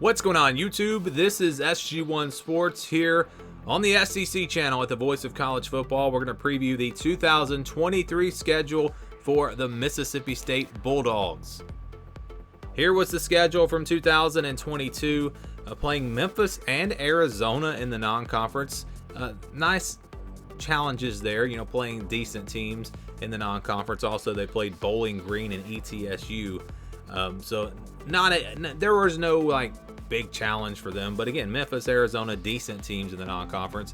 What's going on, YouTube? This is SG1 Sports here on the SEC channel at the Voice of College Football. We're going to preview the 2023 schedule for the Mississippi State Bulldogs. Here was the schedule from 2022, playing Memphis and Arizona in the non-conference. Nice challenges there, playing decent teams in the non-conference. Also, they played Bowling Green and ETSU. So there was no big challenge for them, but again, Memphis, Arizona, decent teams in the non-conference.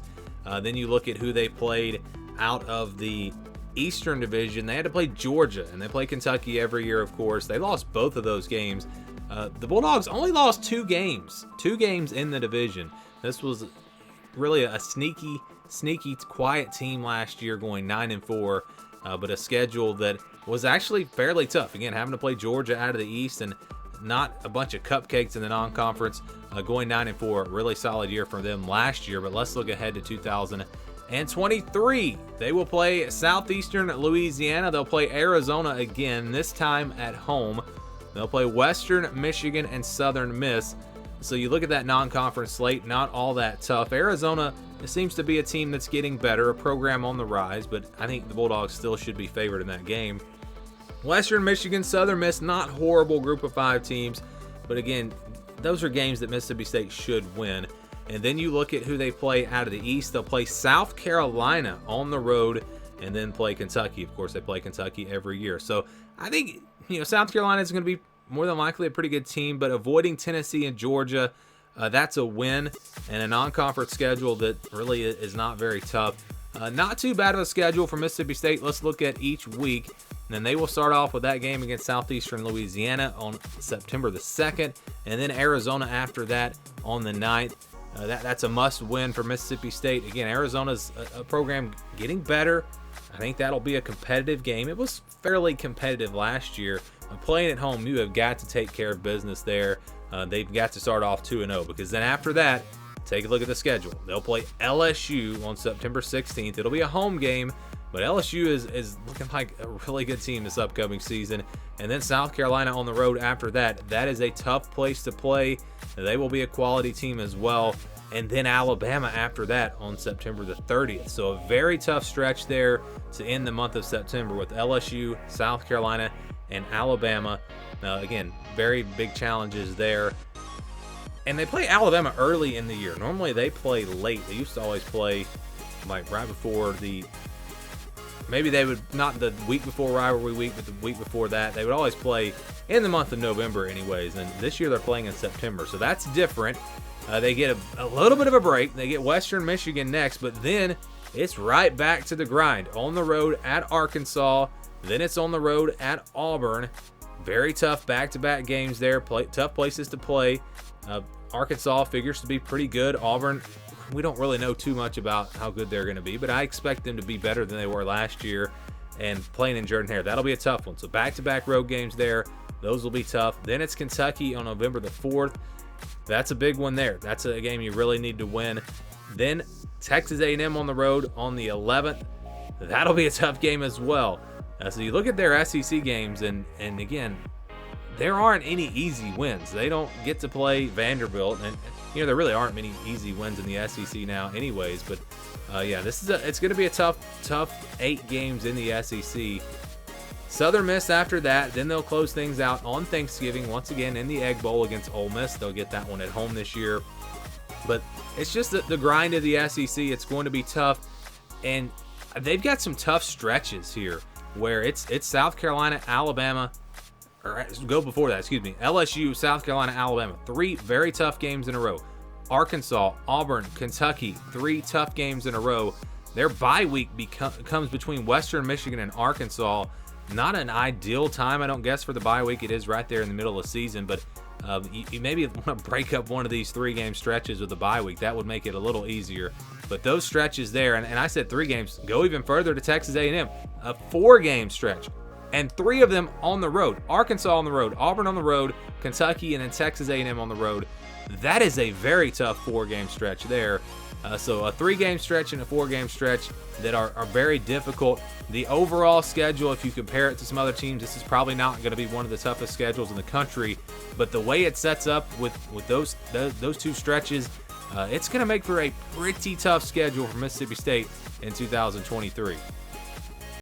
Then you look at who they played out of the Eastern Division. They had to play Georgia, and they play Kentucky every year, of course. They lost both of those games. The Bulldogs only lost two games in the division. This was really a sneaky, quiet team last year, going 9-4, but a schedule that was actually fairly tough. Again, having to play Georgia out of the East and not a bunch of cupcakes in the non-conference, going 9-4. Really solid year for them last year, but let's look ahead to 2023. They will play Southeastern Louisiana. They'll play Arizona again, this time at home. They'll play Western Michigan and Southern Miss. So you look at that non-conference slate, not all that tough. Arizona seems to be a team that's getting better, a program on the rise, but I think the Bulldogs still should be favored in that game. Western Michigan, Southern Miss, not horrible group of 5 teams, but again, those are games that Mississippi State should win. And then you look at who they play out of the East. They'll play South Carolina on the road and then play Kentucky. Of course, they play Kentucky every year. So I think, South Carolina is going to be more than likely a pretty good team, but avoiding Tennessee and Georgia, that's a win, and a non-conference schedule that really is not very tough. Not too bad of a schedule for Mississippi State. Let's look at each week. And then they will start off with that game against Southeastern Louisiana on September the 2nd, and then Arizona after that on the 9th. That's a must-win for Mississippi State. Again, Arizona's a program getting better. I think that'll be a competitive game. It was fairly competitive last year. Playing at home, you have got to take care of business there. They've got to start off 2-0, because then after that, take a look at the schedule. They'll play LSU on September 16th. It'll be a home game, but LSU is looking like a really good team this upcoming season. And then South Carolina on the road after that. That is a tough place to play. They will be a quality team as well. And then Alabama after that on September the 30th. So a very tough stretch there to end the month of September with LSU, South Carolina, and Alabama. Again, very big challenges there. And they play Alabama early in the year. Normally they play late. They used to always play right before maybe they would, not the week before rivalry week, but the week before that. They would always play in the month of November anyways. And this year they're playing in September. So that's different. They get a little bit of a break. They get Western Michigan next, but then it's right back to the grind. On the road at Arkansas. Then it's on the road at Auburn. Very tough back-to-back games there. Tough places to play. Arkansas figures to be pretty good. Auburn, we don't really know too much about how good they're going to be, but I expect them to be better than they were last year. And playing in Jordan-Hare, that'll be a tough one. So back-to-back road games there. Those will be tough. Then it's Kentucky on November the 4th. That's a big one there. That's a game you really need to win. Then Texas A&M on the road on the 11th. That'll be a tough game as well. So you look at their SEC games, and again, there aren't any easy wins. They don't get to play Vanderbilt, and there really aren't many easy wins in the SEC now anyways. But yeah, it's going to be a tough 8 games in the SEC. Southern Miss after that, then they'll close things out on Thanksgiving once again in the Egg Bowl against Ole Miss. They'll get that one at home this year. But it's just the grind of the SEC. It's going to be tough, and they've got some tough stretches here where it's South Carolina, Alabama, or go before that, LSU, South Carolina, Alabama. 3 very tough games in a row. Arkansas, Auburn, Kentucky, 3 tough games in a row. Their bye week comes between Western Michigan and Arkansas. Not an ideal time, I don't guess, for the bye week. It is right there in the middle of the season, but you maybe want to break up one of these 3-game stretches with the bye week. That would make it a little easier. But those stretches there, and I said 3 games, go even further to Texas A&M, a 4-game stretch, and 3 of them on the road. Arkansas on the road, Auburn on the road, Kentucky, and then Texas A&M on the road. That is a very tough 4-game stretch there. So a 3-game stretch and a 4-game stretch that are very difficult. The overall schedule, if you compare it to some other teams, this is probably not going to be one of the toughest schedules in the country. But the way it sets up with those 2 stretches, it's going to make for a pretty tough schedule for Mississippi State in 2023.